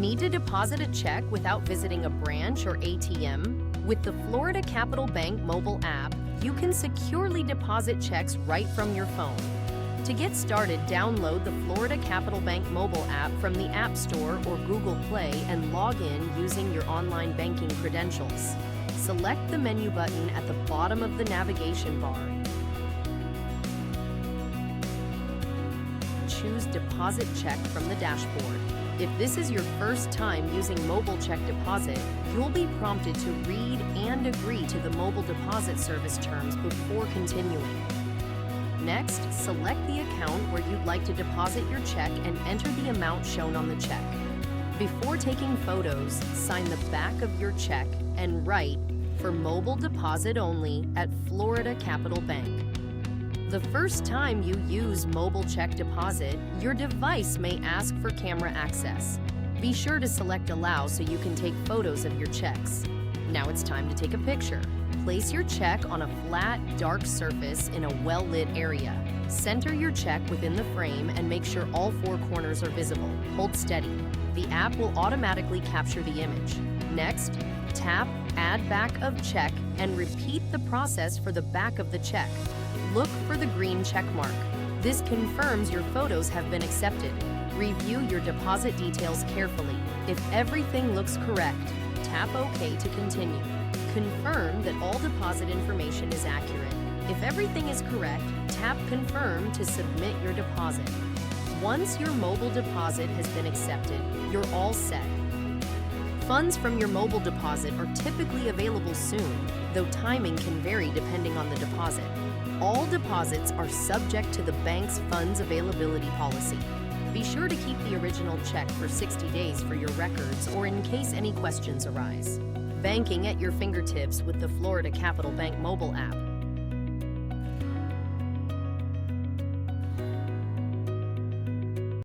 Need to deposit a check without visiting a branch or ATM? With the Florida Capital Bank Mobile App, you can securely deposit checks right from your phone. To get started, download the Florida Capital Bank Mobile App from the App Store or Google Play and log in using your online banking credentials. Select the menu button at the bottom of the navigation bar. Choose Deposit Check from the dashboard. If this is your first time using mobile check deposit, you'll be prompted to read and agree to the mobile deposit service terms before continuing. Next, select the account where you'd like to deposit your check and enter the amount shown on the check. Before taking photos, sign the back of your check and write, "For mobile deposit only at Florida Capital Bank." The first time you use mobile check deposit, your device may ask for camera access. Be sure to select Allow so you can take photos of your checks. Now it's time to take a picture. Place your check on a flat, dark surface in a well-lit area. Center your check within the frame and make sure all four corners are visible. Hold steady. The app will automatically capture the image. Next, tap Add Back of Check and repeat the process for the back of the check. Look for the green check mark. This confirms your photos have been accepted. Review your deposit details carefully. If everything looks correct, tap OK to continue. Confirm that all deposit information is accurate. If everything is correct, tap Confirm to submit your deposit. Once your mobile deposit has been accepted, you're all set. Funds from your mobile deposit are typically available soon, though timing can vary depending on the deposit. All deposits are subject to the bank's funds availability policy. Be sure to keep the original check for 60 days for your records or in case any questions arise. Banking at your fingertips with the Florida Capital Bank mobile app.